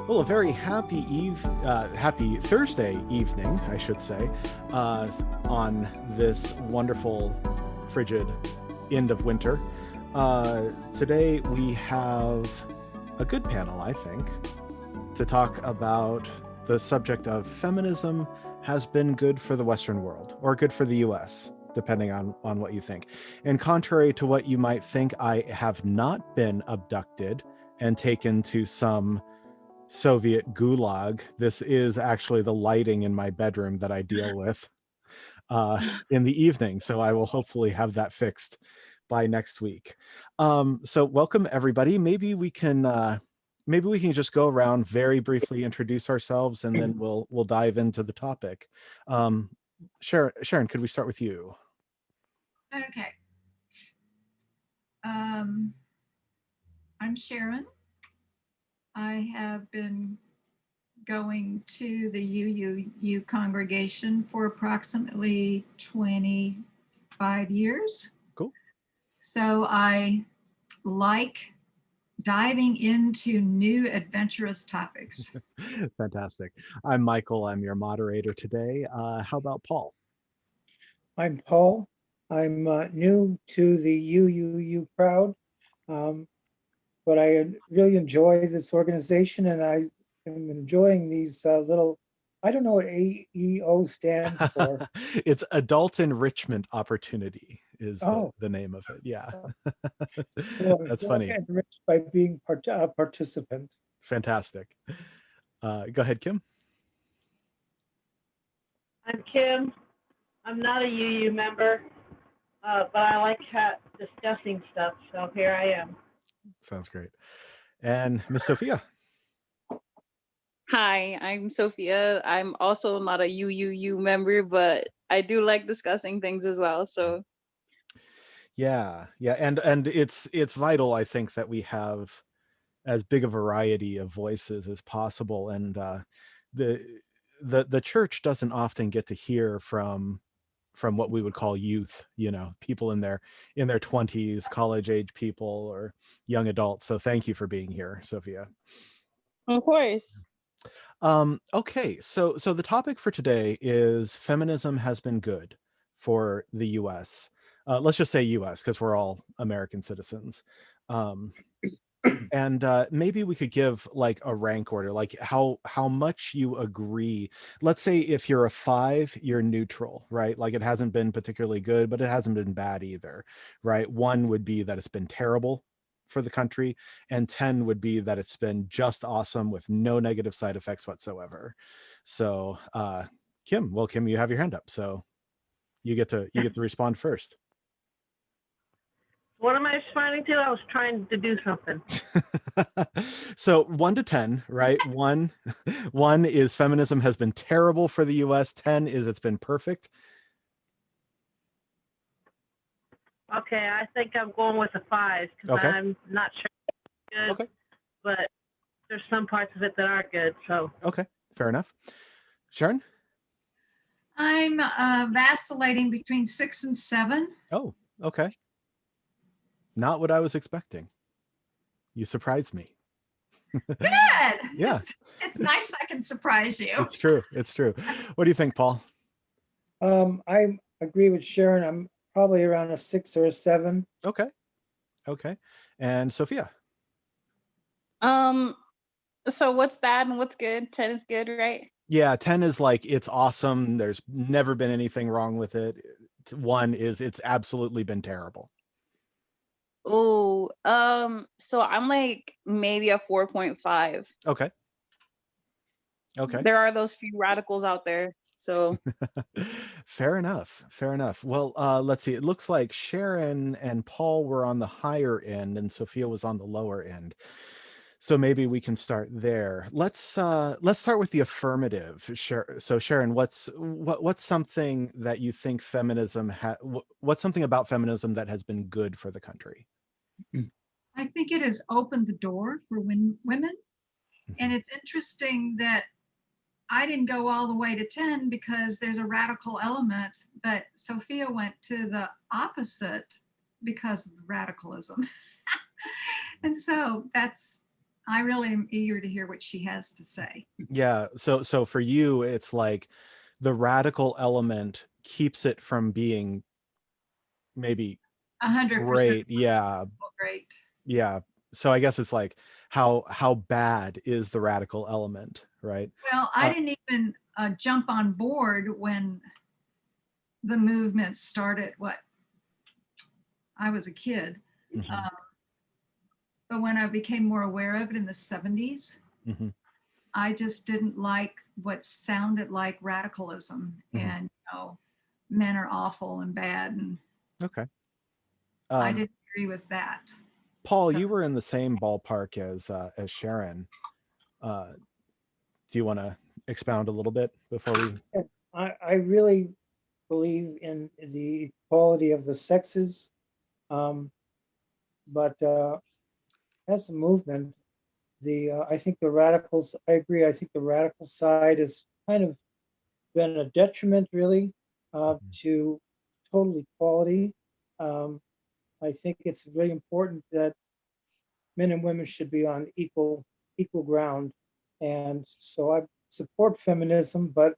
Well, a very happy Thursday evening, I should say, on this wonderful, frigid end of winter. Today we have a good panel, I think, to talk about the subject of feminism has been good for the Western world, or good for the US, depending on what you think. And contrary to what you might think, I have not been abducted and taken to some Soviet gulag. This is actually the lighting in my bedroom that I deal with in the evening. So I will hopefully have that fixed by next week. So welcome everybody. Maybe we can just go around, very briefly introduce ourselves, and then we'll dive into the topic. Sharon, could we start with you? Okay. I'm Sharon. I have been going to the UUU congregation for approximately 25 years. Cool. So I like diving into new adventurous topics. Fantastic. I'm Michael. I'm your moderator today. How about Paul? I'm Paul. I'm new to the UUU crowd, but I really enjoy this organization, and I am enjoying these little, I don't know what AEO stands for. It's Adult Enrichment Opportunity is Oh. the name of it. Yeah. Well, That's funny. enriched by being a participant. Fantastic. Go ahead, Kim. I'm Kim. I'm not a UU member, but I like discussing stuff, so here I am. Sounds great. And Miss Sophia. Hi, I'm Sophia. I'm also not a UUU member, but I do like discussing things as well. So Yeah, and it's vital, I think, that we have as big a variety of voices as possible. And the church doesn't often get to hear from what we would call youth, people in their 20s, college age people, or young adults. So thank you for being here, Sophia. of course. Okay, so the topic for today is feminism has been good for the US. Let's just say US, because we're all American citizens. And maybe we could give like a rank order, like how much you agree. Let's say if you're a 5, you're neutral, right? Like it hasn't been particularly good, but it hasn't been bad either, right? 1 would be that it's been terrible for the country, and 10 would be that it's been just awesome with no negative side effects whatsoever. So Kim, you have your hand up, so you get to respond first. What am I responding to? I was trying to do something. So 1 to 10, right? 1 is feminism has been terrible for the US. 10 is it's been perfect. Okay, I think I'm going with a 5 because Okay. I'm not sure it's good, Okay. but there's some parts of it that are good. So Okay, fair enough. Sharon? I'm vacillating between 6 and 7. Oh, okay. Not what I was expecting. You surprised me. Good. Yeah. It's nice I can surprise you. It's true. It's true. What do you think, Paul? I agree with Sharon. I'm probably around a 6 or a 7. Okay. And Sophia? So what's bad and what's good? 10 is good, right? Yeah, 10 is like it's awesome. There's never been anything wrong with it. 1 is it's absolutely been terrible. Oh, so I'm like maybe a 4.5. Okay. There are those few radicals out there. So Fair enough. Well, let's see. It looks like Sharon and Paul were on the higher end and Sophia was on the lower end. So maybe we can start there. Let's start with the affirmative. So Sharon, what's something that you think what's something about feminism that has been good for the country? I think it has opened the door for women. And it's interesting that I didn't go all the way to 10 because there's a radical element, but Sophia went to the opposite because of the radicalism. And so I really am eager to hear what she has to say. Yeah. So for you, it's like the radical element keeps it from being maybe 100% great. Yeah. great. Yeah. So I guess it's like how bad is the radical element, right? Well, I didn't even jump on board when the movement started. I was a kid. Mhm, But when I became more aware of it in the 70s, mhm, I just didn't like what sounded like radicalism mhm. and, men are awful and bad. And Okay. I Um, didn't agree with that. Paul, So you were in the same ballpark as Sharon. Do you want to expound a little bit before we? I really believe in the equality of the sexes, um, but as a movement, I think the radicals. I agree. I think the radical side has kind of been a detriment, really, to total equality. Um, I think it's very important that men and women should be on equal ground, and so I support feminism, but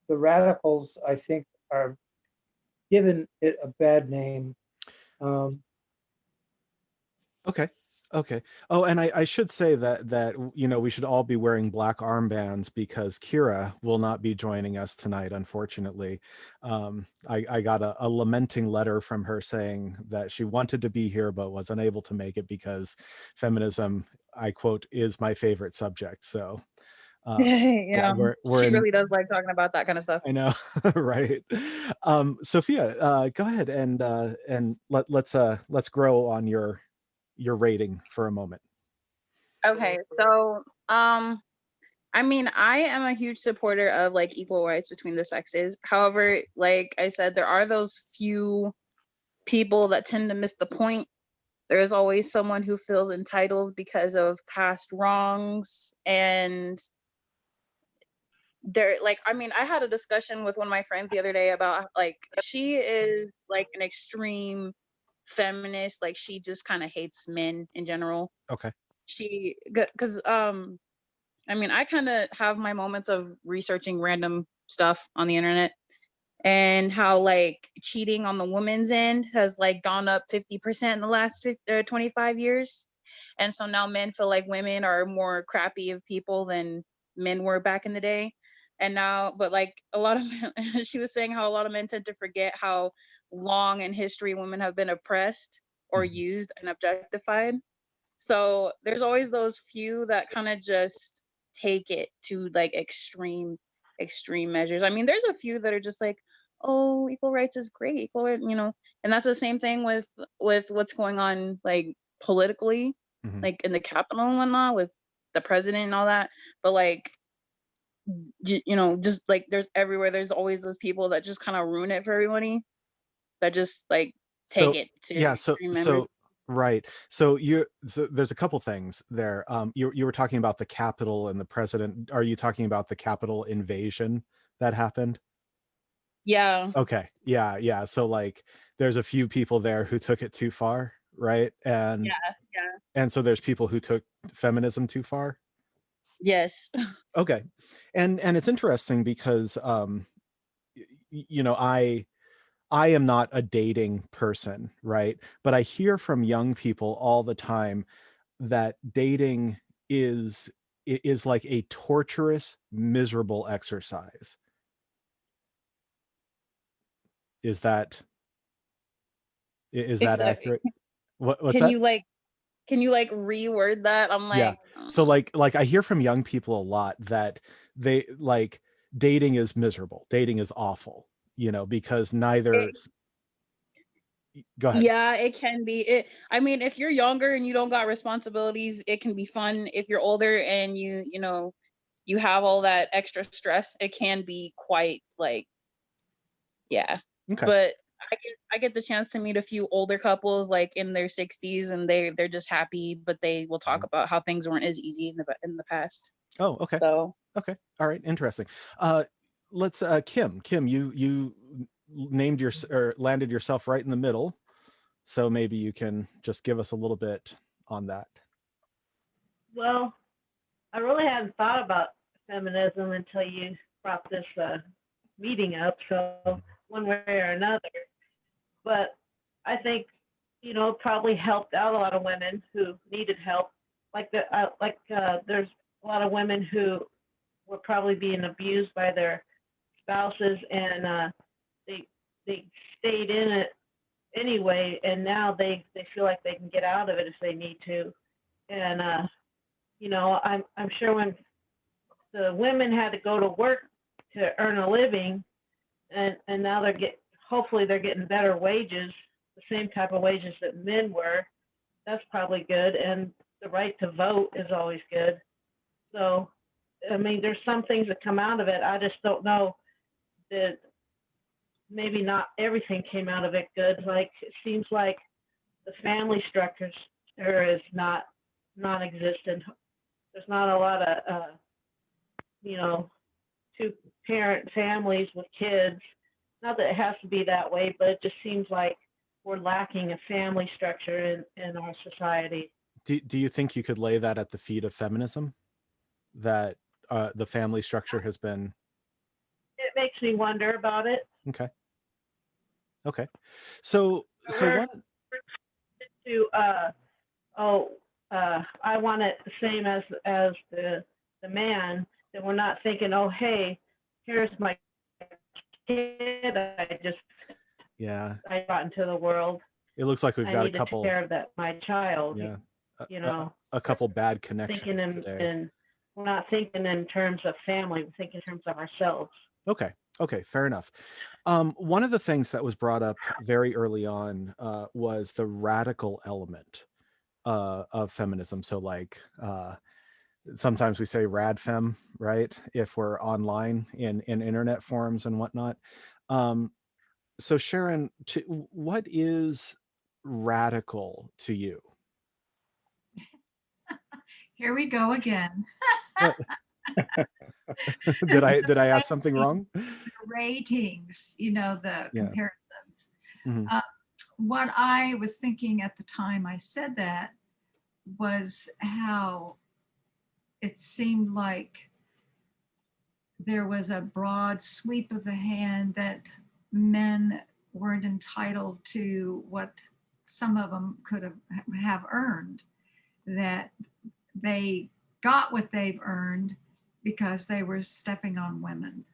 the radicals, I think, are giving it a bad name. Um, Okay. Okay. Oh, and I should say that we should all be wearing black armbands because Kira will not be joining us tonight, unfortunately. I got a lamenting letter from her saying that she wanted to be here but was unable to make it because feminism, I quote, is my favorite subject. So yeah, Yeah, we're she in. really does like talking about that kind of stuff. I know, right? Sophia, go ahead and let's grow on your rating for a moment. Okay, so I mean, I am a huge supporter of like equal rights between the sexes. However, like I said, there are those few people that tend to miss the point. There is always someone who feels entitled because of past wrongs. And there, like, I mean, I had a discussion with one of my friends the other day about like she is like an extreme feminist. Like she just kind of hates men in general. Okay. Because I mean, I kind of have my moments of researching random stuff on the internet and how like cheating on the woman's end has like gone up 50% in the last 25 years. And so now men feel like women are more crappy of people than men were back in the day. And now, but like a lot of men, she was saying how a lot of men tend to forget how long in history women have been oppressed or Mhm. used and objectified. So there's always those few that kind of just take it to like extreme measures. I mean, there's a few that are just like, oh, equal rights is great, and that's the same thing with what's going on like politically, Mhm. like in the Capitol and whatnot with the president and all that. But like, just like there's everywhere, there's always those people that just kind of ruin it for everybody. That just like take So it to yeah, extreme measures. right. So there's a couple things there. You were talking about the Capitol and the president. Are you talking about the Capitol invasion that happened? Yeah, Okay. Yeah, yeah. So like there's a few people there who took it too far, right? And yeah, yeah. so there's people who took feminism too far. Yes. Okay. And it's interesting because I am not a dating person, right? But I hear from young people all the time that dating is is like a torturous, miserable exercise. Is that is that Exactly. accurate? What's Can that? you like can you like reword that? I'm Yeah. like, So like I hear from young people a lot that they like dating is miserable. Dating is awful, because neither it, Go ahead. Yeah, it can be. I mean, if you're younger and you don't got responsibilities, it can be fun. If you're older and you have all that extra stress, it can be quite like, yeah. Okay. But I get the chance to meet a few older couples like in their 60s, and they're just happy, but they will talk about how things weren't as easy in the past. Oh, okay. So Okay. All right. Interesting. Uh, let's Kim, you named your or landed yourself right in the middle. So maybe you can just give us a little bit on that. Well, I really hadn't thought about feminism until you brought this meeting up. So one way or another, but I think probably helped out a lot of women who needed help. There's a lot of women who were probably being abused by their spouses, and they they stayed in it anyway, and now they feel like they can get out of it if they need to. And I'm sure when the women had to go to work to earn a living, and now hopefully they're getting better wages, the same type of wages that men were. That's probably good, and the right to vote is always good. So, I mean, there's some things that come out of it. I just don't know that maybe not everything came out of it good. Like it seems like the family structures there is not non-existent. There's not a lot of you know two parent families with kids. Not that it has to be that way, but it just seems like we're lacking a family structure in our society. Do you think you could lay that at the feet of feminism? That the family structure has been It makes me wonder about it. okay. Okay. So We're one to I want it the same as the man. That we're not thinking, oh hey, here's my kid yeah, I brought into the world. it looks like we've I got a need to take couple care of my child. yeah, You know, a couple bad thinking connections today. in we're not thinking in terms of family. We're thinking in terms of ourselves. Okay. Okay, fair enough. One of the things that was brought up very early on was the radical element of feminism. So, like, sometimes we say rad fem, right? If we're online in internet forums and whatnot. Um, so, Sharon, what is radical to you? Here we go again. Uh, did I ask something wrong? Ratings, the Yeah. comparisons. Mhm. What I was thinking at the time I said that was how it seemed like there was a broad sweep of the hand that men weren't entitled to what some of them could have earned, that they got what they've earned because they were stepping on women.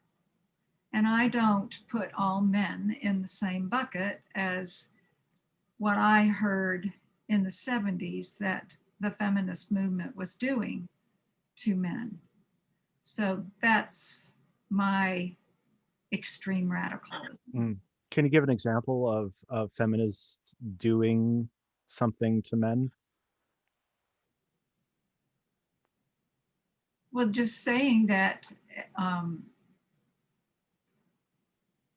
And I don't put all men in the same bucket as what I heard in the 70s that the feminist movement was doing to men. So that's my extreme radicalism. Mm. Can you give an example of feminists doing something to men? Well, just saying that, um,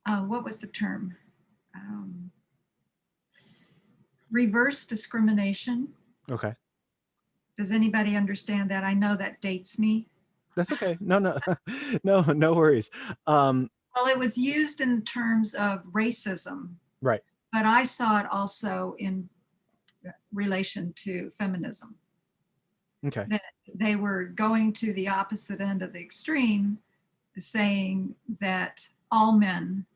what was the term? Um, Reverse discrimination. Okay. Does anybody understand that? I know that dates me. That's okay. No, no, no worries. Well, it was used in terms of racism, Right. but I saw it also in relation to feminism, Okay. that they were going to the opposite end of the extreme, saying that all men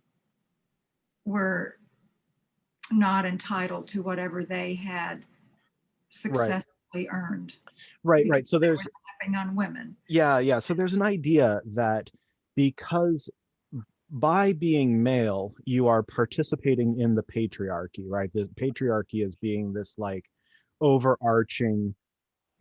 were not entitled to whatever they had Right. successfully earned Right. because So they were there's stepping on women. yeah. So there's an idea that because by being male, you are participating in the patriarchy, right? The patriarchy is being this like overarching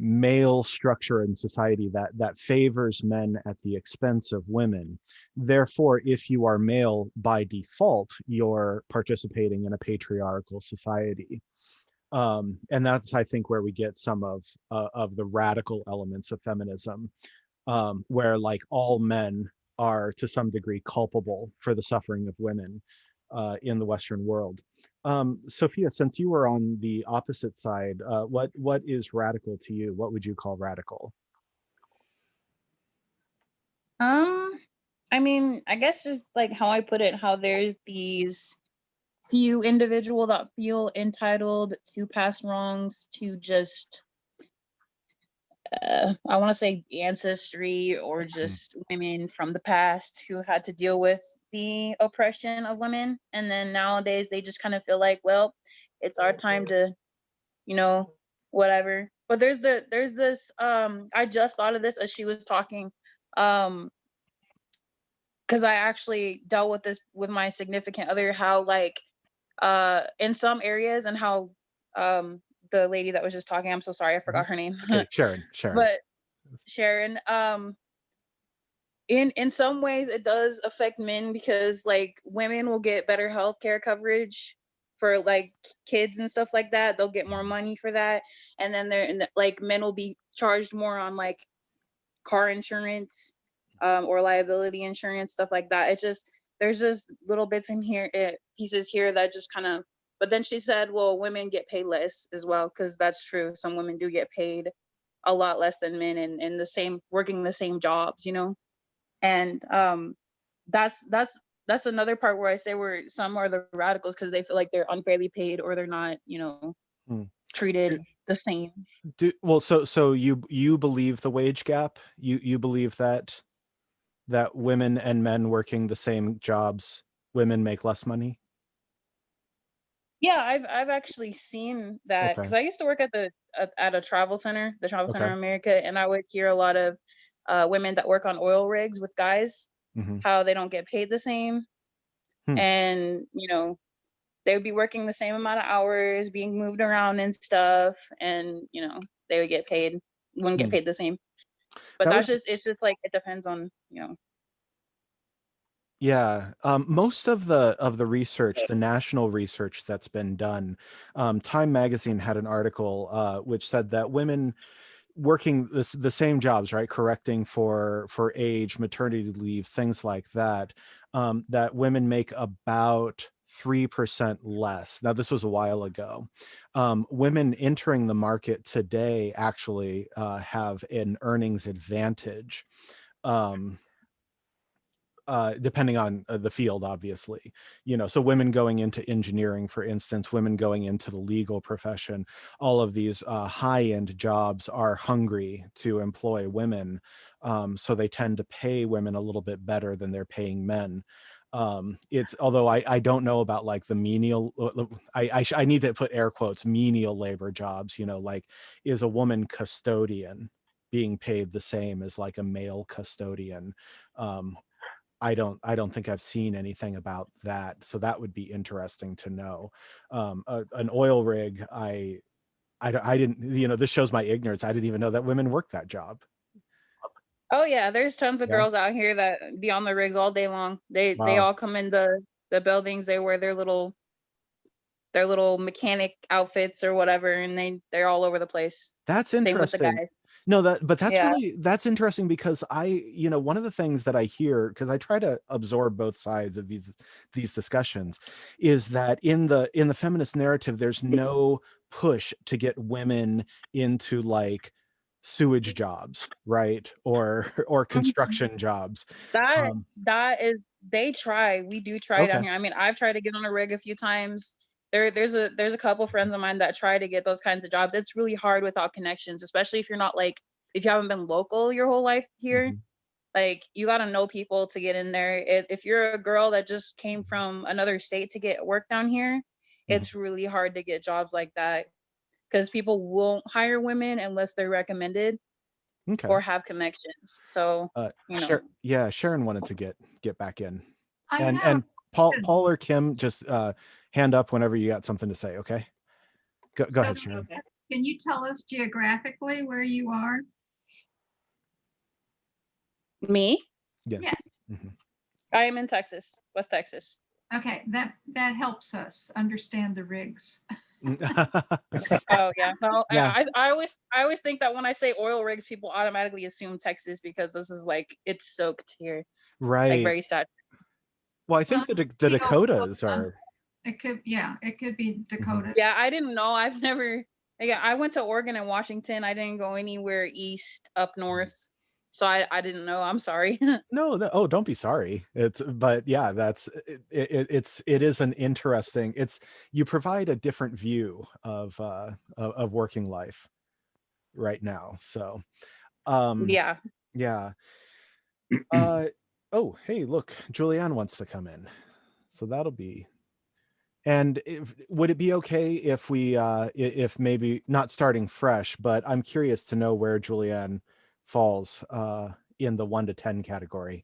male structure in society that favors men at the expense of women. Therefore, if you are male by default, you're participating in a patriarchal society. And that's, I think, where we get some of the radical elements of feminism, where like all men are to some degree culpable for the suffering of women in the Western world. Sophia, since you were on the opposite side, what is radical to you? What would you call radical? Um, I mean, I guess just like how I put it, how there's these few individual that feel entitled to past wrongs, to just I want to say ancestry, or just women from the past who had to deal with the oppression of women, and then nowadays they just kind of feel like, well, it's our time to, you know, whatever. But there's this I just thought of this as she was talking, um because I actually dealt with this with my significant other, how like in some areas, and how the lady that was just talking, I'm so sorry, I Mhm. forgot her name. Okay, Sharon. But Sharon, in some ways it does affect men, because like women will get better healthcare coverage for like kids and stuff like that. They'll get more money for that, and then like men will be charged more on like car insurance, or liability insurance, stuff like that. It's just, there's just little bits in here, pieces here that just kind of. But then she said, well, women get paid less as well, because that's true. Some women do get paid a lot less than men, in the same, working the same jobs, you know. And that's that's another part where I say where some are the radicals, because they feel like they're unfairly paid, or they're not, you know, Hmm. treated the same. Well, so you believe the wage gap? You believe that women and men working the same jobs, women make less money? Yeah, I've actually seen that, Okay. because I used to work at at a travel center, the Travel Center Okay. of America, and I would hear a lot of women that work on oil rigs with guys, Hmm. how they don't get paid the same, Hmm. and you know, they would be working the same amount of hours, being moved around and stuff, and you know, they would get paid, wouldn't get Hmm. paid the same. But That that's was just, it's just like it depends on, you know. Yeah. Most of the research, the national research that's been done, Time Magazine had an article which said that women working the same jobs, right, correcting for age, maternity leave, things like that, that women make about 3% less. Now, this was a while ago. Women entering the market today actually have an earnings advantage. Um, Depending on the field, obviously, so women going into engineering, for instance, women going into the legal profession, all of these high-end jobs are hungry to employ women, so they tend to pay women a little bit better than they're paying men. It's, although I don't know about like the menial, I need to put air quotes, menial labor jobs, like, is a woman custodian being paid the same as like a male custodian? um, I don't think I've seen anything about that, so that would be interesting to know. An oil rig, I didn't, this shows my ignorance. I didn't even know that women work that job. Oh yeah, there's tons of Yeah. girls out here that be on the rigs all day long. They Wow. all come in the buildings, they wear their little mechanic outfits or whatever, and they're all over the place. That's Same with the interesting. guys. No, but Yeah. that's interesting, because one of the things that I hear, because I try to absorb both sides of these discussions, is that in the feminist narrative, there's no push to get women into like sewage jobs, right? Or Mhm. construction jobs. That Um, that is, they try. We do try down okay. here. I mean, I've tried to get on a rig a few times. There's a couple friends of mine that try to get those kinds of jobs. It's really hard without connections, especially if you're not like, if you haven't been local your whole life here. Mhm. Like, you got to know people to get in there. If you're a girl that just came from another state to get work down here, Mhm. it's really hard to get jobs like that, because people won't hire women unless they're recommended Okay. or have connections. So, you know. Yeah, Sharon wanted to get back in. I have And Paul or Kim, just hand up whenever you got something to say, okay? Go so ahead, Sharon. Okay. can you tell us geographically where you are? Me, Yeah. Yes. Mhm. I am in Texas, West Texas. Okay, that helps us understand the rigs. Oh yeah, no, Yeah. I always think that when I say oil rigs, people automatically assume Texas because this is like it's soaked here, like Right. very sad. Well, I think Well, the we don't- Dakotas are. It could, yeah, it could be Dakota. Yeah, I didn't know. I've never. Yeah, I went to Oregon and Washington. I didn't go anywhere east, up north, so I didn't know. I'm sorry. No, oh, don't be sorry. But yeah, it is an interesting. You provide a different view of working life right now. So, Yeah. yeah. Oh, hey, look, Julianne wants to come in, so that'll be. And would it be okay if we, if maybe not starting fresh, but I'm curious to know where Julianne falls in the 1 to 10 category.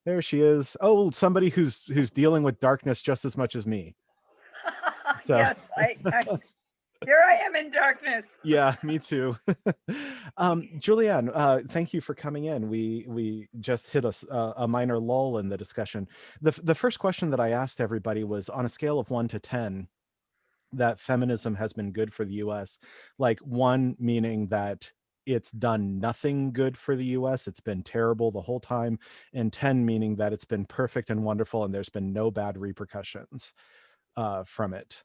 There she is. Oh, somebody who's dealing with darkness just as much as me. So. Yes, here I am in darkness. Yeah, me too. Julianne, thank you for coming in. We just hit a minor lull in the discussion. The first question that I asked everybody was on a scale of 1 to 10, that feminism has been good for the US. Like 1 meaning that it's done nothing good for the US, it's been terrible the whole time, and 10 meaning that it's been perfect and wonderful and there's been no bad repercussions from it.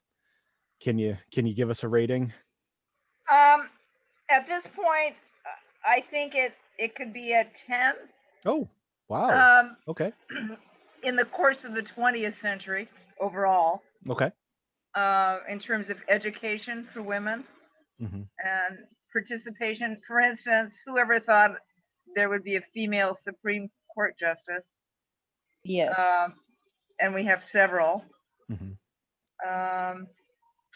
Can you give us a rating? At this point, I think it could be a 10. Oh, wow. Okay. In the course of the 20th century overall, Okay. in terms of education for women Mm-hmm. and participation. For instance, whoever thought there would be a female Supreme Court justice? Yes. And we have several. Mm-hmm.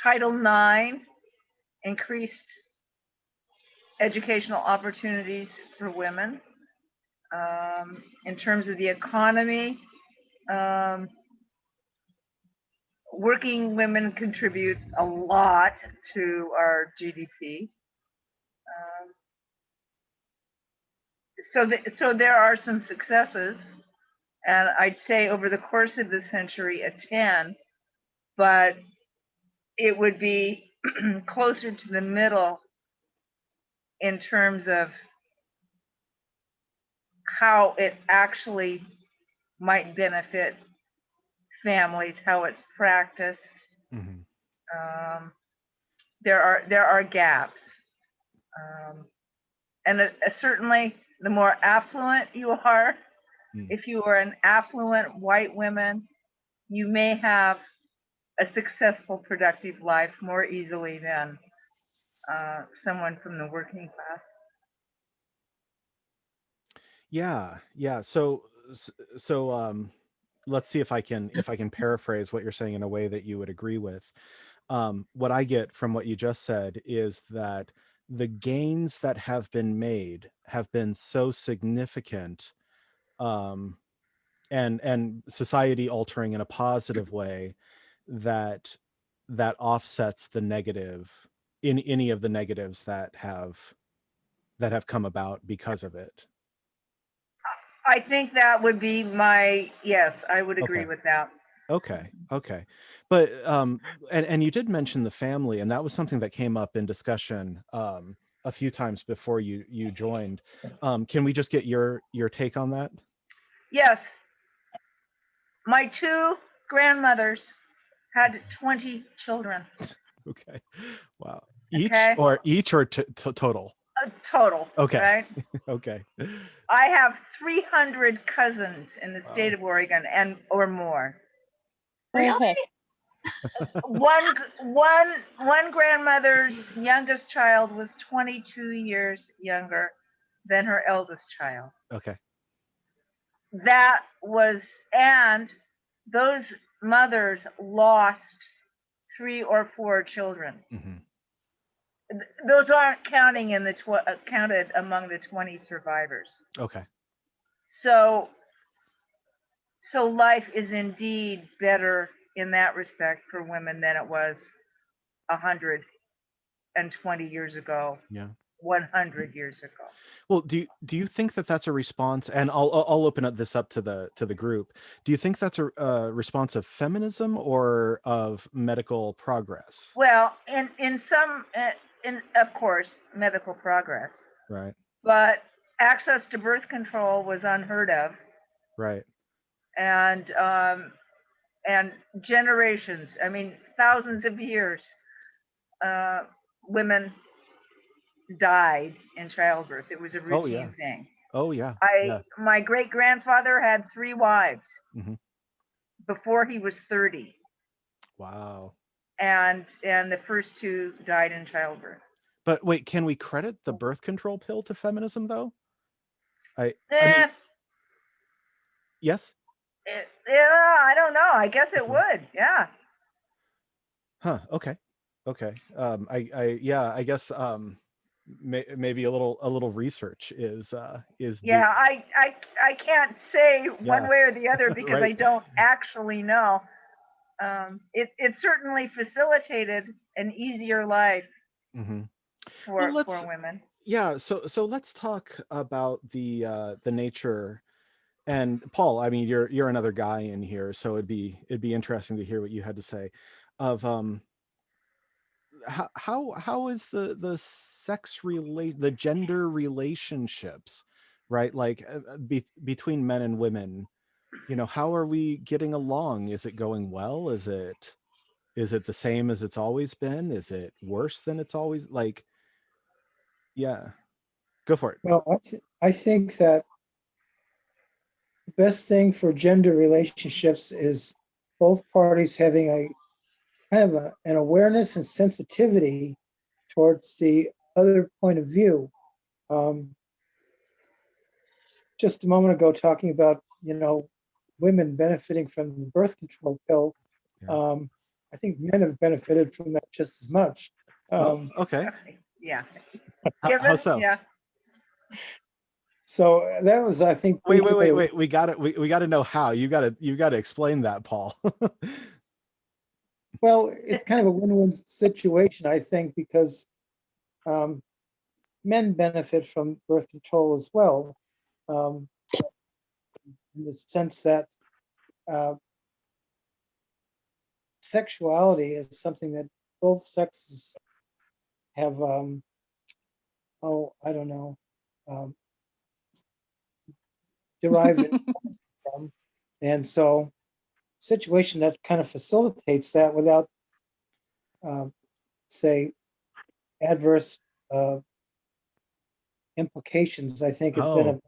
Title IX increased educational opportunities for women. In terms of the economy, working women contribute a lot to our GDP. So there are some successes, and I'd say over the course of the century a 10, but it would be closer to the middle in terms of how it actually might benefit families, how it's practiced. Mm-hmm. There are gaps, and certainly the more affluent you are, if you are an affluent white woman, you may have a successful, productive life more easily than someone from the working class. Yeah. So let's see if I can paraphrase what you're saying in a way that you would agree with. What I get from what you just said is that the gains that have been made have been so significant, and society altering in a positive way, that offsets the negative, in any of the negatives that have come about because of it. I think that would be yes, I would agree with that. Okay. But and you did mention the family, and that was something that came up in discussion a few times before you joined. Can we just get your take on that? Yes. My 2 grandmothers had 20 children. Okay. Wow. Each Okay. or total? Total. Okay. Right? Okay. I have 300 cousins in the state Wow. of Oregon or more. Really? One grandmother's youngest child was 22 years younger than her eldest child. Okay. And those mothers lost 3 or 4 children. Mm-hmm. Those aren't counting in the counted among the 20 survivors. Okay. So life is indeed better in that respect for women than it was 100 120 years ago, Yeah. 100 years ago. Well, do you think that that's a response? And I'll open up this up to the group. Do you think that's a response of feminism or of medical progress? Well, in some, in of course, medical progress, Right. but access to birth control was unheard of, Right. and generations. I mean, thousands of years, uh, women died in childbirth. It was a Oh yeah. routine thing. Oh yeah. Yeah. My great grandfather had 3 wives Hmm. before he was 30, Wow. and the first 2 died in childbirth. But wait, can we credit the birth control pill to feminism though? I mean, Eh, yes. yeah, I don't know. I guess it Okay. would. Yeah. Huh. Okay. Okay. Yeah, I guess maybe a little research is due. Yeah, I can't say one Yeah. way or the other because Right. I don't actually know. It certainly facilitated an easier life Hmm. Well, for let's women. yeah, so let's talk about the nature. And Paul, I mean, you're another guy in here, so it'd be interesting to hear what you had to say of how is the sex relate the gender relationships, right? Like between men and women, how are we getting along? Is it going well? Is it the same as it's always been? Is it worse than it's always like? Yeah, go for it. Well, I think that the best thing for gender relationships is both parties having a kind of an awareness and sensitivity towards the other point of view. Um, just a moment ago, talking about women benefiting from the birth control pill. Yeah. I think men have benefited from that just as much. Oh, okay. Yeah. How so? Yeah. So that was, I think, Wait, basically. We got it. We got to know how. You got to explain that, Paul. Well, it's kind of a win-win situation, I think, because um, men benefit from birth control as well, um, in the sense that uh, sexuality is something that both sexes have, I don't know, um, derived it from. And so, situation that kind of facilitates that without, um, say, adverse implications, I think has been Oh,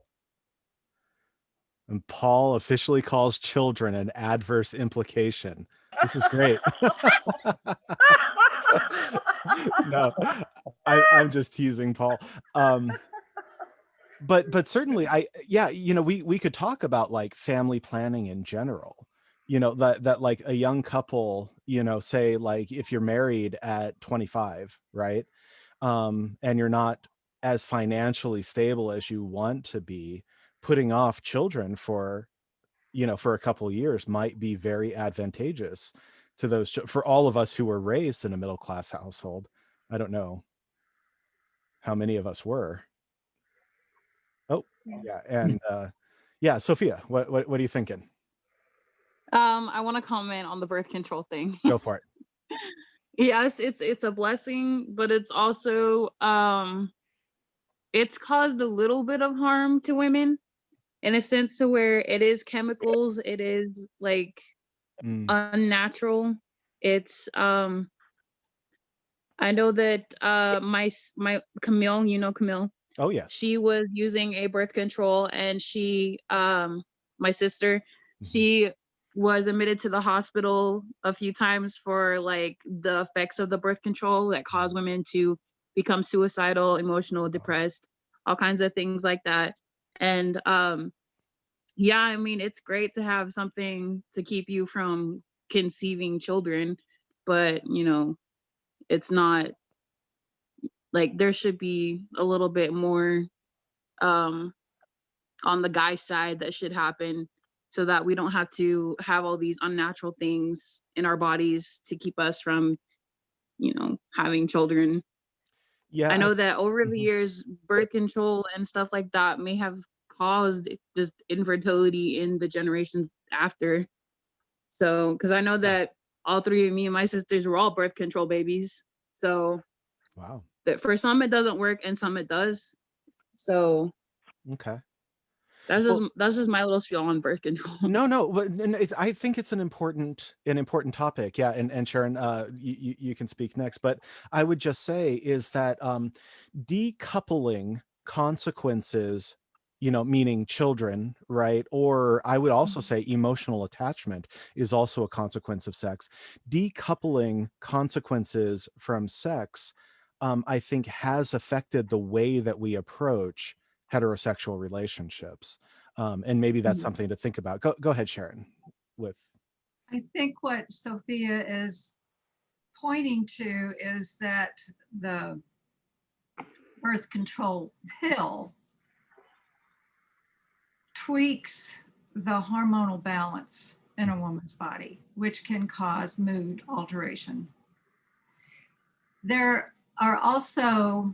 a. and Paul officially calls children an adverse implication. This is great. No, I'm just teasing Paul. But certainly yeah, we could talk about like family planning in general. That like a young couple, say like if you're married at 25, right? And you're not as financially stable as you want to be, putting off children for a couple of years might be very advantageous to for all of us who were raised in a middle class household. I don't know how many of us were. Oh, yeah. And yeah, Sophia, what are you thinking? I want to comment on the birth control thing. Go for it. Yes, it's a blessing, but it's also it's caused a little bit of harm to women in a sense to where it is chemicals, it is like Mm. unnatural. It's I know that my Camille, Camille, Oh yes. she was using a birth control, and she my sister, Mhm. she was admitted to the hospital a few times for like the effects of the birth control that cause women to become suicidal, emotional, depressed, all kinds of things like that. And yeah, I mean, it's great to have something to keep you from conceiving children, but it's not like there should be a little bit more um on the guy side that should happen so that we don't have to have all these unnatural things in our bodies to keep us from having children. Yeah, I know that over the mhm. years, birth control and stuff like that may have caused just infertility in the generations after. So, because I know that all three of me and my sisters were all birth control babies. So Wow. that for some it doesn't work and some it does. So Okay. that's Well, that's just my little spiel on birth control. no, no, but and I think it's an important topic. Yeah, and Sharon, you can speak next. But I would just say is that decoupling consequences, meaning children, right? Or I would also say emotional attachment is also a consequence of sex. Decoupling consequences from sex, I think, has affected the way that we approach heterosexual relationships. And maybe that's something to think about. Go ahead, Sharon. With I think what Sophia is pointing to is that the birth control pill tweaks the hormonal balance in a woman's body, which can cause mood alteration. There are also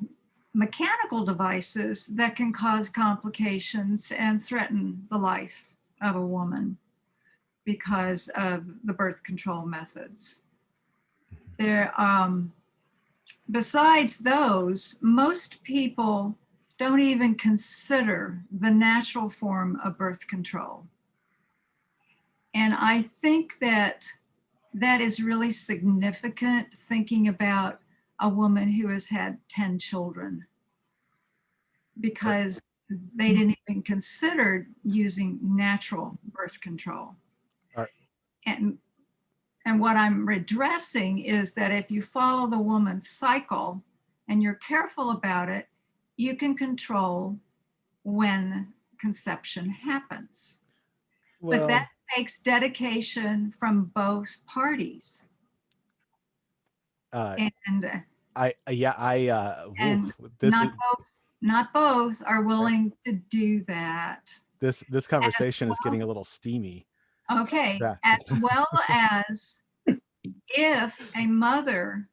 mechanical devices that can cause complications and threaten the life of a woman because of the birth control methods. There, besides those, most people don't even consider the natural form of birth control. And I think that that is really significant thinking about a woman who has had 10 children because they didn't even consider using natural birth control. our, And and what I'm addressing is that if you follow the woman's cycle and you're careful about it, you can control when conception happens. But that well, takes dedication from both parties. uh, And yeah, and this is not both are willing to do that. this As conversation is getting well, a little steamy. okay, Yeah. as well as if a mother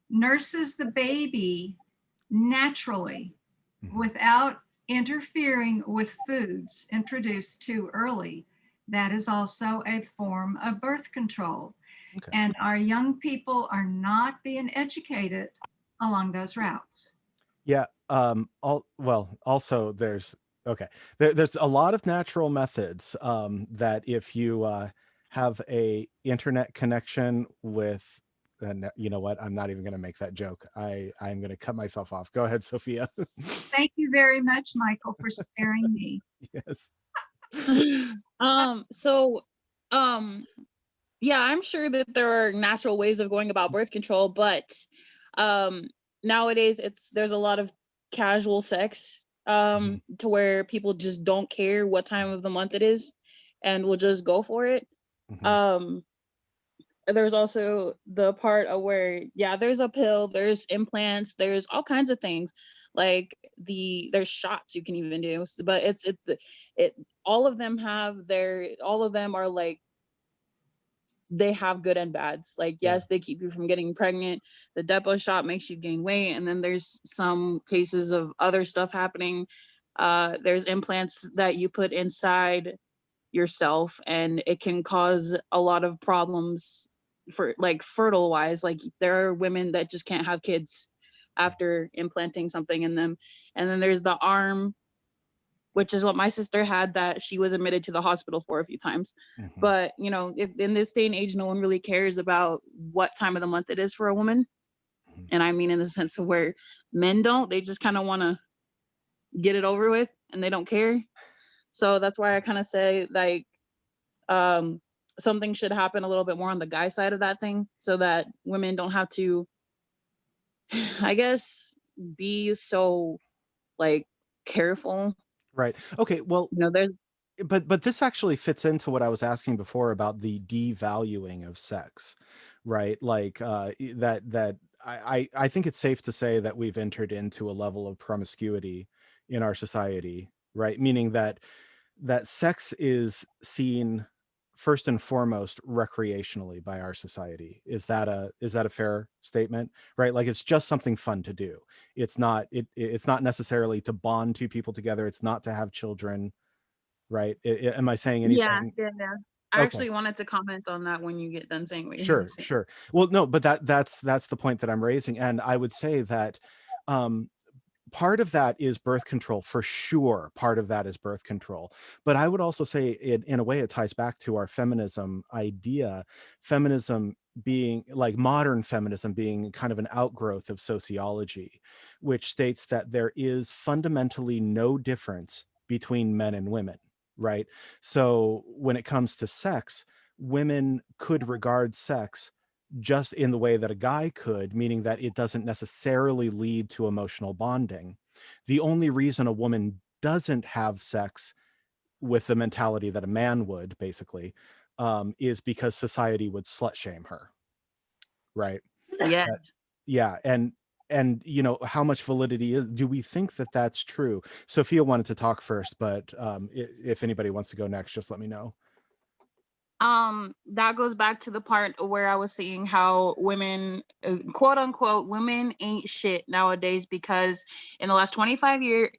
nurses the baby naturally Mhm. without interfering with foods introduced too early, that is also a form of birth control. Okay. And our young people are not being educated along those routes. Yeah. Also okay. There's a lot of natural methods that if you have a internet connection with, and you know what? I'm not even going to make that joke. I'm going to cut myself off. Go ahead, Sophia. Thank you very much, Michael, for sparing me. Yes. So um yeah, I'm sure that there are natural ways of going about birth control, but um nowadays there's a lot of casual sex Mhm. to where people just don't care what time of the month it is and will just go for it. Mhm. Um there's also the part of where, yeah, there's a pill, there's implants, there's all kinds of things, like there's shots you can even do, but it all of them all of them are like, they have good and bads. Like, Yeah. yes, they keep you from getting pregnant. The depot shot makes you gain weight, and then there's some cases of other stuff happening. There's implants that you put inside yourself, and it can cause a lot of problems for like fertile wise. Like, there are women that just can't have kids after implanting something in them. And then there's the arm, which is what my sister had, that she was admitted to the hospital for a few times. Mhm. But in this day and age, no one really cares about what time of the month it is for a woman. Mhm. And I mean, in the sense of where men don't, they just kind of want to get it over with and they don't care. So that's why I kind of say, like, um, something should happen a little bit more on the guy side of that thing, so that women don't have to, I guess, be so like careful. Right. Okay. Well, There's but this actually fits into what I was asking before about the devaluing of sex, right? Like that I think it's safe to say that we've entered into a level of promiscuity in our society, right? Meaning that sex is seen first and foremost recreationally by our society. Is that a fair statement? Right? Like it's just something fun to do. It's not it's not necessarily to bond two people together. It's not to have children, right? Am I saying Yeah, anything? yeah, yeah. I Okay. actually wanted to comment on that when you get done saying what you had to Sure, say. sure. Well, no, but that's the point that I'm raising, and I would say that um part of that is birth control for sure. Part of that is birth control. But I would also say it, in a way, it ties back to our feminism idea. Feminism being like modern feminism being kind of an outgrowth of sociology, which states that there is fundamentally no difference between men and women, right? So when it comes to sex, women could regard sex just in the way that a guy could, meaning that it doesn't necessarily lead to emotional bonding. The only reason a woman doesn't have sex with the mentality that a man would, basically, is because society would slut shame her, right? Yes. Yeah, and how much validity do we think that that's true? Sophia wanted to talk first, but if anybody wants to go next, just let me know. That goes back to the part where I was saying how women, quote unquote, women ain't shit nowadays, because in the last 25 years,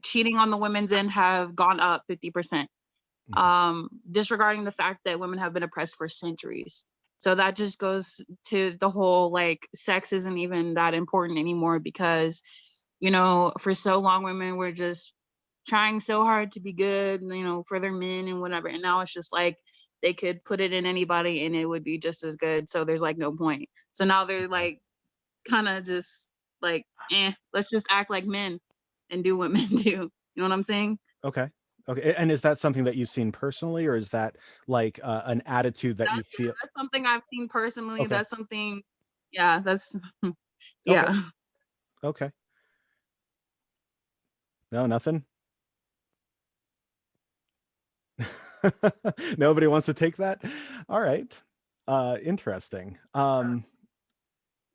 cheating on the women's end have gone up 50%. Disregarding the fact that women have been oppressed for centuries. So that just goes to the whole, like, sex isn't even that important anymore, because, for so long women were just trying so hard to be good, for their men and whatever. And now it's just like they could put it in anybody and it would be just as good. So there's like no point. So now they're like kind of just like, let's just act like men and do what men do. You know what I'm saying? Okay. Okay. And is that something that you've seen personally, or is that like an attitude that you feel? That's something I've seen personally. Okay. That's something, yeah, that's, Okay. yeah. Okay. No, nothing. Nobody wants to take that. All right. Interesting.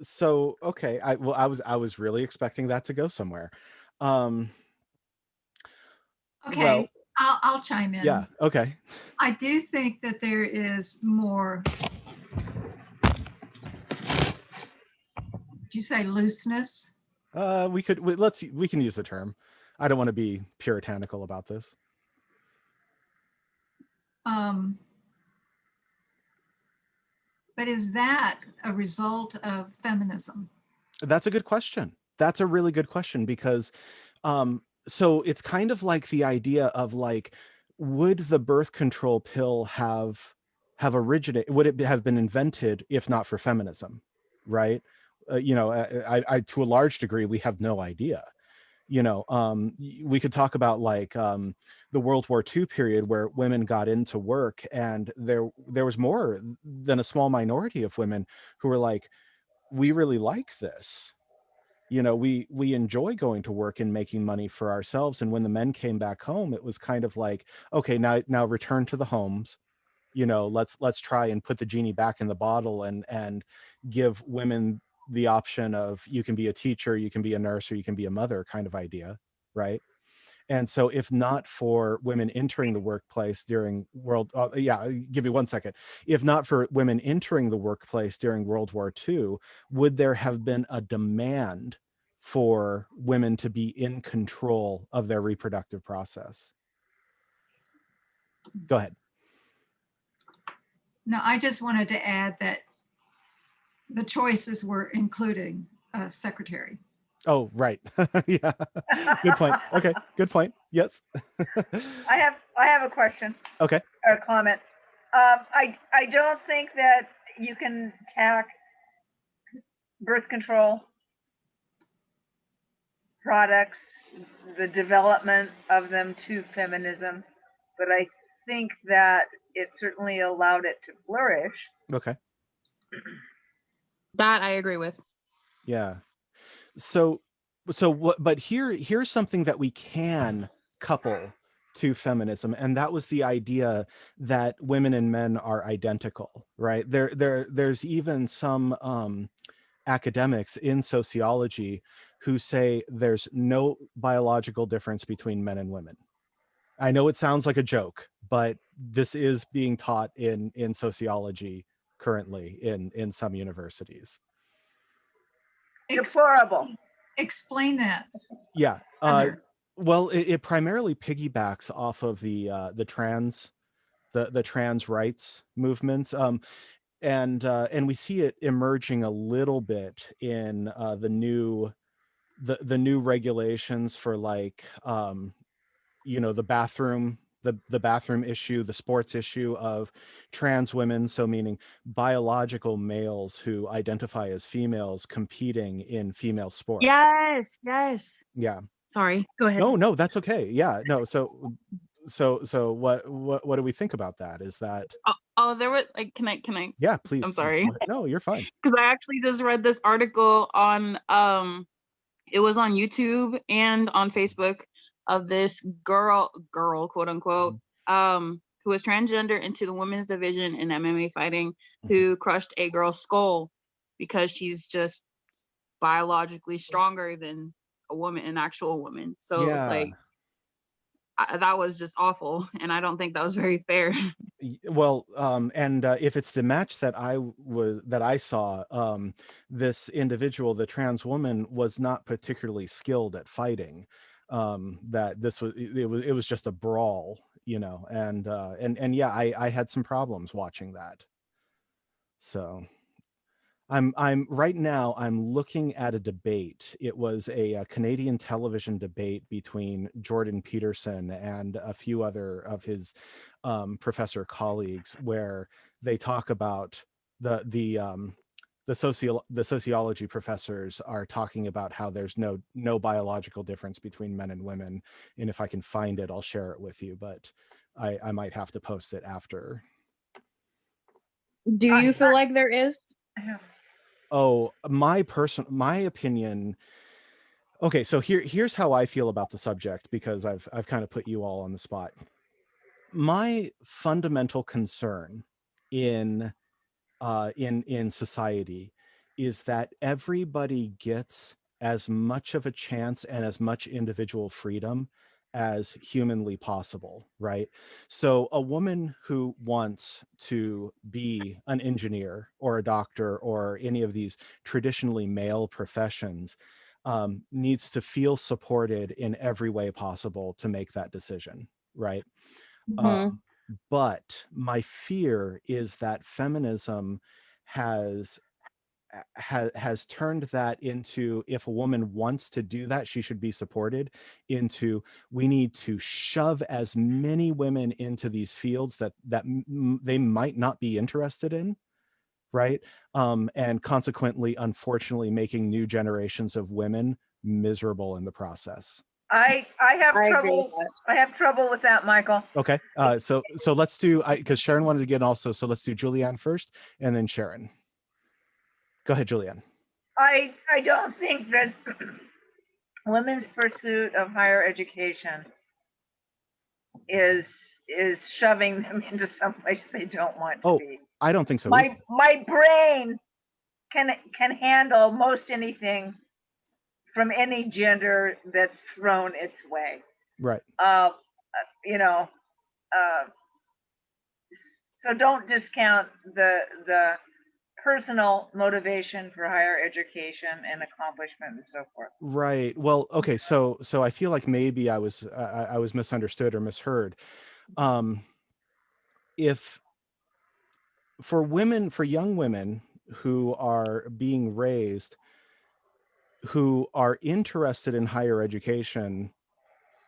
So okay, I was really expecting that to go somewhere. Um, Okay, well, I'll chime yeah, in. okay. I do think that there is more, did you say looseness? We can use the term. I don't want to be puritanical about this. Um, but is that a result of feminism? That's a good question. That's a really good question, because so it's kind of like the idea of like, would the birth control pill would it have been invented if not for feminism, right? To a large degree we have no idea. We could talk about like the World War II period where women got into work, and there was more than a small minority of women who were like, we really like this. We enjoy going to work and making money for ourselves. And when the men came back home, it was kind of like, okay, now return to the homes. Let's try and put the genie back in the bottle, and give women the option of, you can be a teacher, you can be a nurse, or you can be a mother, kind of idea, right? And so if not for women entering the workplace during give me one second. If not for women entering the workplace during World War II, would there have been a demand for women to be in control of their reproductive process? Go ahead. No, I just wanted to add that the choices were including a secretary. Oh, right. Yeah. Good point. Okay. Good point. Yes. I have a question Okay. or a comment. I don't think that you can tack birth control products, the development of them, to feminism, but I think that it certainly allowed it to flourish. Okay. That I agree with. Yeah. So what, but here's something that we can couple to feminism, and that was the idea that women and men are identical, right? There's even some academics in sociology who say there's no biological difference between men and women. I know it sounds like a joke, but this is being taught in sociology currently in some universities. Deplorable. Explain that. Yeah. Heather. Well, it primarily piggybacks off of the trans rights movements, and we see it emerging a little bit in the new regulations for, like, the bathroom issue, the sports issue of trans women, so meaning biological males who identify as females competing in female sports. Yes. Yeah. Sorry, go ahead. No, that's okay. Yeah, no. So what do we think about that? Is that There was like, can I? yeah? Please. I'm sorry, No, you're fine. because I actually just read this article on it was on YouTube and on Facebook of this girl, quote unquote, who was transgender into the women's division in MMA fighting, who crushed a girl's skull because she's just biologically stronger than a woman, an actual woman. So Yeah. like that was just awful, and I don't think that was very fair. Well, and if it's the match that I saw, this individual, the trans woman, was not particularly skilled at fighting. That this was it was just a brawl, and yeah, I had some problems watching that. So I'm right now I'm looking at a debate. It was a Canadian television debate between Jordan Peterson and a few other of his professor colleagues, where they talk about the sociology professors are talking about how there's no biological difference between men and women. And if I can find it, I'll share it with you, but I might have to post it after. Do you feel like there is? Oh, my opinion. Okay, so here's how I feel about the subject, because I've kind of put you all on the spot. My fundamental concern in society is that everybody gets as much of a chance and as much individual freedom as humanly possible, right? So a woman who wants to be an engineer or a doctor or any of these traditionally male professions needs to feel supported in every way possible to make that decision, right? But my fear is that feminism has turned that into, if a woman wants to do that, she should be supported, into we need to shove as many women into these fields that they might not be interested in, right? And consequently, unfortunately, making new generations of women miserable in the process. I have trouble. I have trouble with that, Michael. Okay. So let's do, because Sharon wanted to get also, so let's do Julianne first and then Sharon. Go ahead, Julianne. I don't think that women's pursuit of higher education is shoving them into some place they don't want to be. I don't think so. My brain can handle most anything from any gender that's thrown its way. Right. So don't discount the personal motivation for higher education and accomplishment and so forth. Right. Well, okay. So I feel like maybe I was misunderstood or misheard. If for young women who are being raised, who are interested in higher education,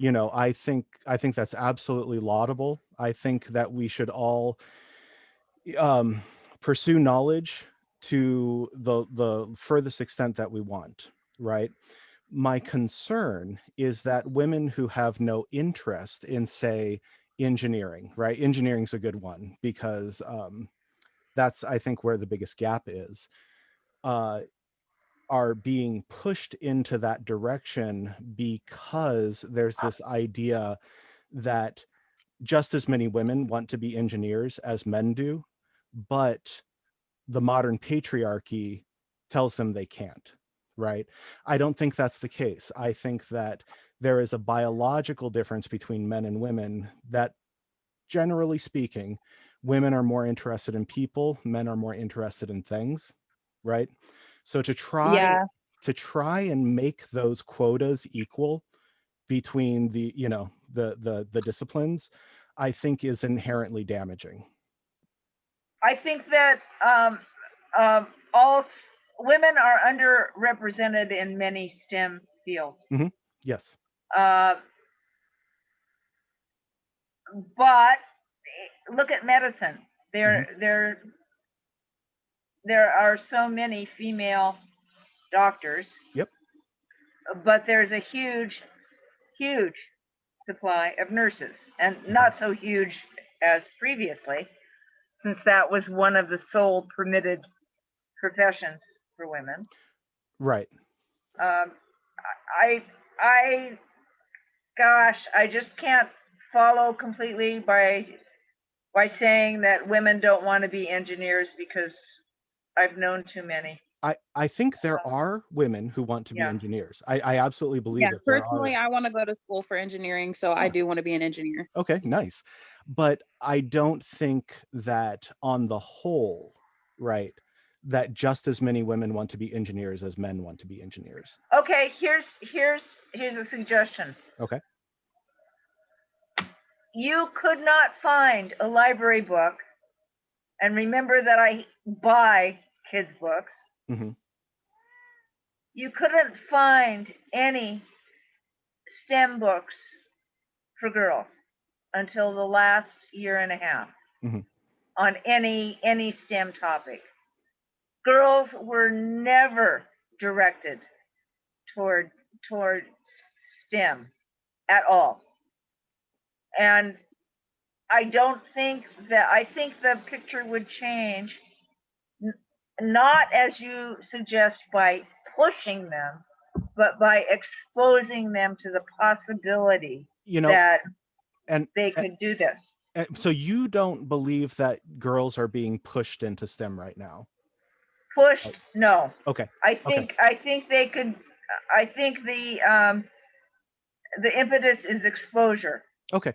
I think that's absolutely laudable. I think that we should all pursue knowledge to the furthest extent that we want, right? My concern is that women who have no interest in, say, engineering, right? Engineering's a good one, because that's, I think, where the biggest gap is, are being pushed into that direction because there's this idea that just as many women want to be engineers as men do, but the modern patriarchy tells them they can't, right? I don't think that's the case. I think that there is a biological difference between men and women that generally speaking, women are more interested in people, men are more interested in things, right? So to Yeah. try and make those quotas equal between the, you know, the disciplines, I think is inherently damaging. I think that all women are underrepresented in many STEM fields. Yes. But look at medicine. There are so many female doctors. Yep. But there's a huge supply of nurses, and not so huge as previously, since that was one of the sole permitted professions for women. Right. I gosh, I just can't follow completely by saying that women don't want to be engineers, because I've known too many. I think there are women who want to be Yeah. engineers. I absolutely believe Yeah, that there are. personally, I want to go to school for engineering, so I do want to be an engineer. Okay, nice. But I don't think that on the whole, right, that just as many women want to be engineers as men want to be engineers. Okay, here's a suggestion. Okay. You could not find a library book, and remember that I buy kids' books. Mm-hmm. You couldn't find any STEM books for girls until the last year and a half. Mm-hmm. On any STEM topic. Girls were never directed toward STEM at all. And I think the picture would change, not as you suggest by pushing them, but by exposing them to the possibility, you know, that they could do this. So you don't believe that girls are being pushed into STEM right now? Pushed? No. Okay. I think they could. I think the impetus is exposure. Okay.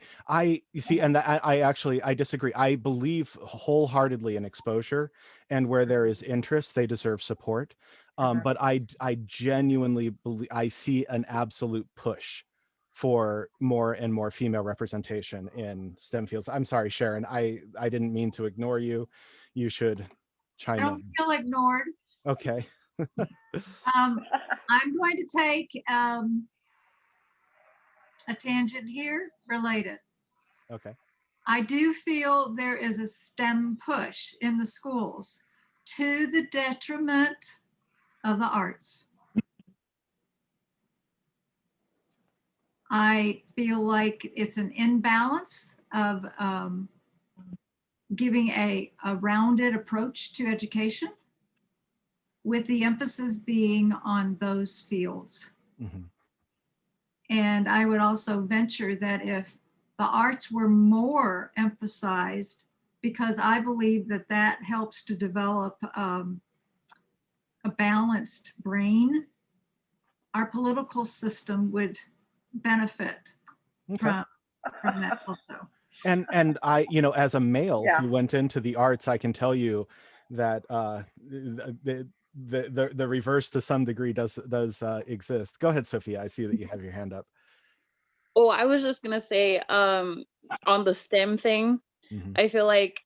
You see, and I actually disagree. I believe wholeheartedly in exposure, and where there is interest, they deserve support. But I genuinely believe, I see an absolute push for more and more female representation in STEM fields. I'm sorry, Sharon. I didn't mean to ignore you. You should chime in. I don't feel ignored. Okay. I'm going to take a tangent here related. Okay. I do feel there is a STEM push in the schools to the detriment of the arts. I feel like it's an imbalance of giving a rounded approach to education, with the emphasis being on those fields. Mm-hmm. And I would also venture that if the arts were more emphasized, because I believe that that helps to develop a balanced brain, our political system would benefit from that also. And I, you know, as a male Yeah. who went into the arts, I can tell you that the reverse to some degree does exist. Go ahead, Sophia. I see that you have your hand up. Oh, I was just gonna say, on the STEM thing, I feel like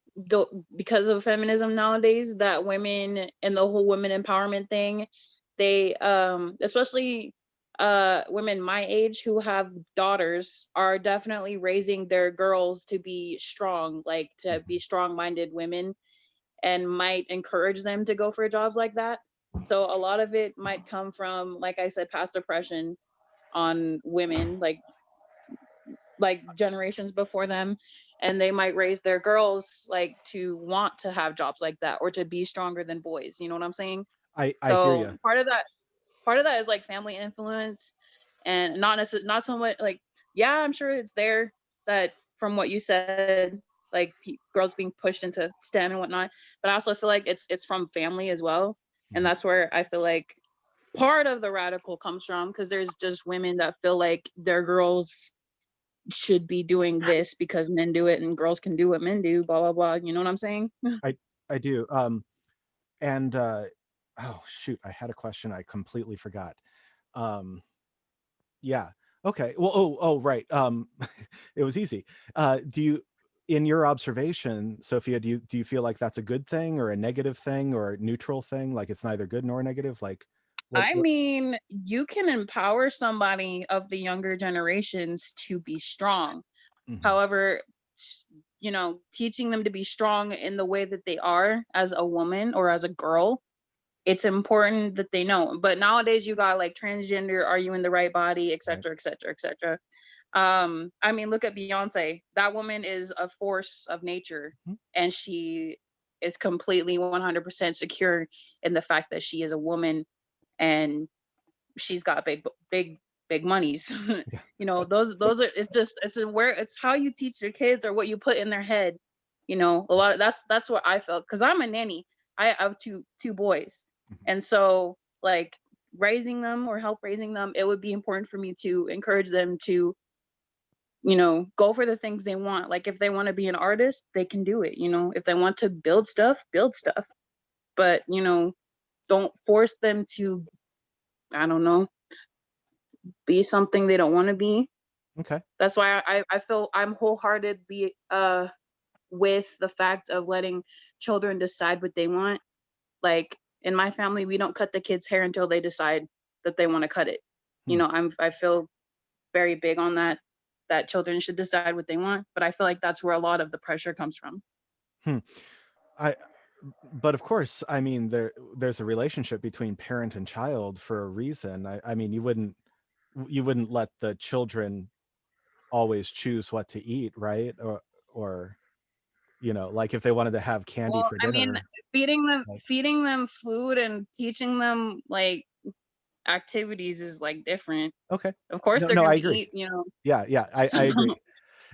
because of feminism nowadays, that women and the whole women empowerment thing, they especially women my age who have daughters are definitely raising their girls to be strong, like to be strong-minded women, and might encourage them to go for jobs like that. So a lot of it might come from, like I said, past oppression on women, like generations before them, and they might raise their girls like to want to have jobs like that or to be stronger than boys, you know what I'm saying? I hear So you. part of that is like family influence, and not so much like, yeah, I'm sure it's there, that from what you said, like girls being pushed into STEM and whatnot, but I also feel like it's from family as well. And that's where I feel like part of the radical comes from, because there's just women that feel like their girls should be doing this because men do it and girls can do what men do, blah blah blah. You know what I'm saying? I do. And oh shoot, I had a question I completely forgot. Um, yeah. Okay. Well, oh, right. It was easy. Do you, in your observation, Sophia, do you feel like that's a good thing or a negative thing or a neutral thing? Like it's neither good nor negative? Like I mean, you can empower somebody of the younger generations to be strong. Mhm. However, you know, teaching them to be strong in the way that they are as a woman or as a girl, it's important that they know. But nowadays you got like transgender, are you in the right body, et Right. cetera, et cetera, et cetera. I mean, look at Beyonce. That woman is a force of nature, Mhm. and she is completely 100% secure in the fact that she is a woman, and she's got big monies. Yeah. You know, those are, it's how you teach your kids or what you put in their head. You know, a lot of that's what I felt, because I'm a nanny. I have two boys, Mhm. and so like raising them or help raising them, it would be important for me to encourage them to, you know, go for the things they want. Like if they want to be an artist, they can do it. You know, if they want to build stuff, but you know, don't force them to, I don't know, be something they don't want to be. Okay. That's why I feel I'm wholeheartedly with the fact of letting children decide what they want. Like in my family, we don't cut the kids' hair until they decide that they want to cut it. You Hmm. know, I feel very big on that children should decide what they want, but I feel like that's where a lot of the pressure comes from. Hmm. I but of course, I mean there's a relationship between parent and child for a reason. I mean you wouldn't let the children always choose what to eat, right? Or you know, like if they wanted to have candy Well, for I mean, dinner, like feeding them food and teaching them like activities is like different. okay. Of course they're No, going I to agree. eat, you know. Yeah, So, I agree.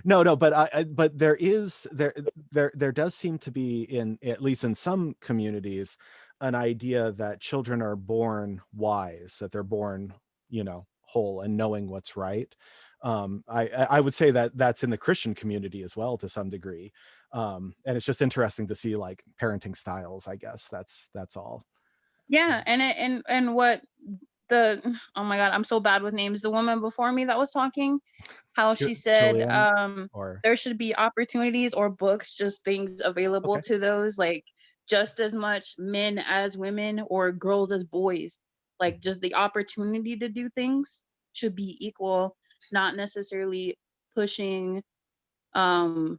No, but but there is there does seem to be, in at least in some communities, an idea that children are born wise, that they're born, you know, whole and knowing what's right. I would say that that's in the Christian community as well to some degree. And it's just interesting to see like parenting styles, I guess. That's all. yeah, and what the oh my god, I'm so bad with names. The woman before me that was talking, how she said Julianne or there should be opportunities or books, just things available okay. to those, like just as much men as women or girls as boys. Like just the opportunity to do things should be equal, not necessarily pushing um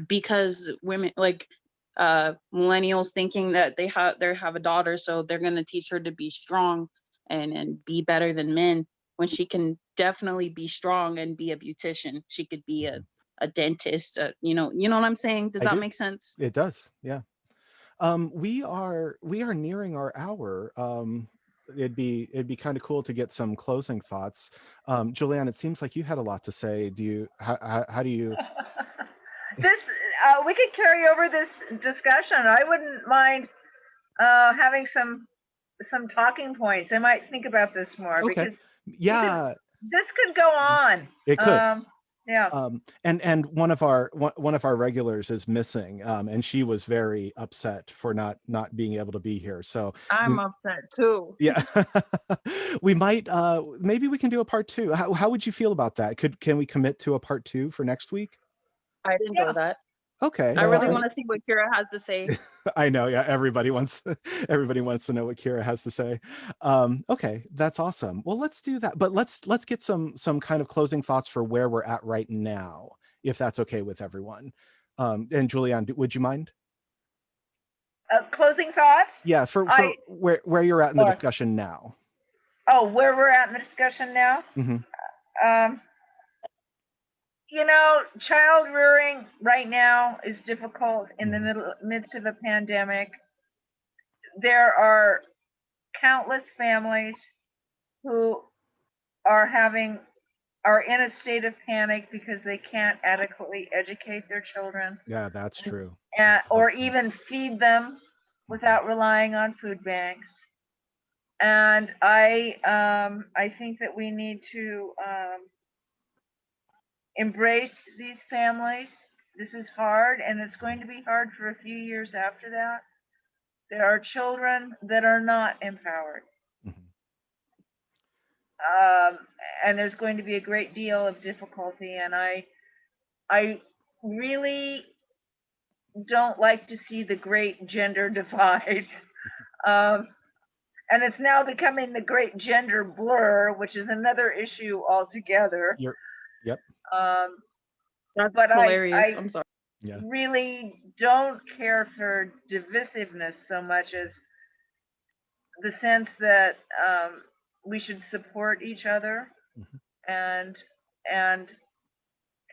because women like millennials thinking that they have a daughter, so they're going to teach her to be strong and be better than men, when she can definitely be strong and be a beautician. She could be Mhm. a dentist, you know what I'm saying? Does I that do. make sense? It does. Yeah. We are nearing our hour. It'd be kind of cool to get some closing thoughts. Julianne, it seems like you had a lot to say. Do you how do you This we could carry over this discussion. I wouldn't mind having some talking points. I might think about this more okay. because we could. Yeah, This could go on. it could. Yeah. And one of our regulars is missing, and she was very upset for not being able to be here. So I'm we, upset too. yeah, we might maybe we can do a part two. How would you feel about that? Can we commit to a part two for next week? I'd enjoy Yeah. that. Okay, I all really I, right. want to see what Kira has to say. I know, yeah, everybody wants everybody wants to know what Kira has to say. Okay, that's awesome. Well, let's do that. But let's get some kind of closing thoughts for where we're at right now, if that's okay with everyone. And Julianne, would you mind? Closing thoughts. Yeah, I for where you're at in the or discussion now. where we're at in the discussion now. Hmm. Um, child rearing right now is difficult in the Hmm. midst of a pandemic. There are countless families who are having are in a state of panic because they can't adequately educate their children, Yeah, that's and, true. or even feed them without relying on food banks. And I think that we need to embrace these families. This is hard, and it's going to be hard for a few years after that. There are children that are not empowered. Mhm. And there's going to be a great deal of difficulty, and I really don't like to see the great gender divide. And it's now becoming the great gender blur, which is another issue altogether. Yep. That's But hilarious. I I'm sorry. Yeah. really don't care for divisiveness so much as the sense that we should support each other. Mhm. And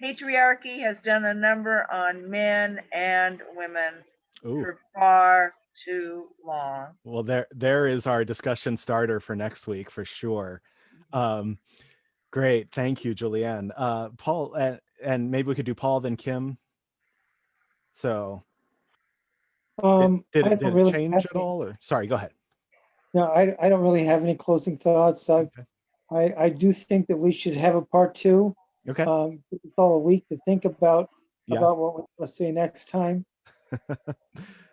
patriarchy has done a number on men and women Ooh. for far too long. Well, there is our discussion starter for next week for sure. Great, thank you, Julianne. Paul, and maybe we could do Paul then Kim. So did I it don't really change have at any, all, or sorry, go ahead. no, I don't really have any closing thoughts. Okay. I do think that we should have a part two. Okay. Give us all a week to think about Yeah. what we're going to say next time.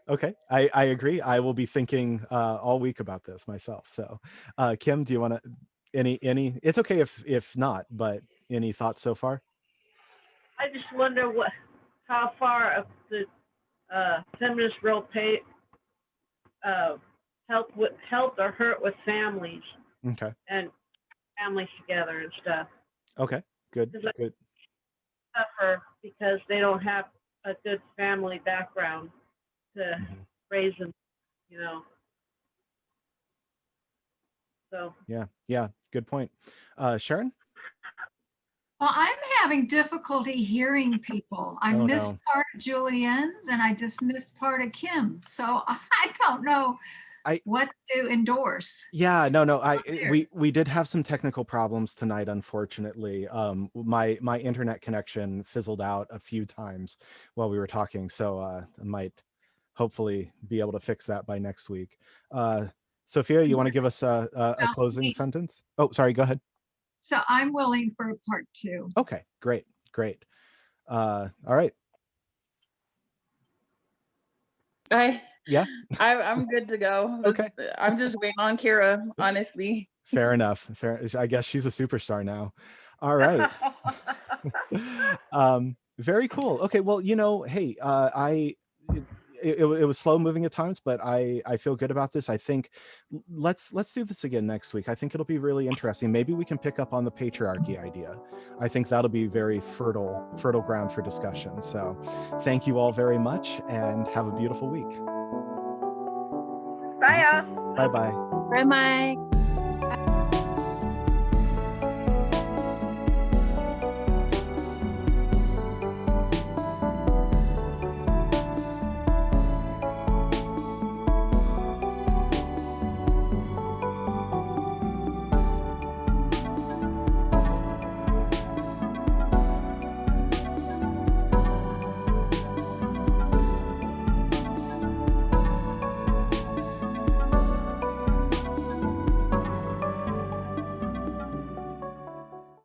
Okay, I agree. I will be thinking all week about this myself. So, Kim, do you want to any? It's okay if not, but any thoughts so far? I just wonder how far of the feminist role helped or hurt with families Okay. and families together and stuff. Okay. Good. Because Good. suffer because they don't have a good family background to Mhm. raise them, So Yeah. Good point. Sharon? Well, I'm having difficulty hearing people. I Oh missed no. part of Julianne's and I just missed part of Kim's. So I don't know what to endorse. Yeah, no. Cheers. We did have some technical problems tonight, unfortunately. My internet connection fizzled out a few times while we were talking, so I might hopefully be able to fix that by next week. Sophia, you want to give us a closing sentence? Oh, sorry, go ahead. So I'm willing for a part two. Okay, great. All right. Yeah. I'm good to go. Okay. I'm just waiting on Kira, honestly. Fair enough. I guess she's a superstar now. All right. Very cool. Okay, well, hey, it was slow moving at times, but I feel good about this. I think let's do this again next week. I think it'll be really interesting. Maybe we can pick up on the patriarchy idea. I think that'll be very fertile ground for discussion. So thank you all very much and have a beautiful week. Bye, y'all. Bye-bye. Bye, Mike.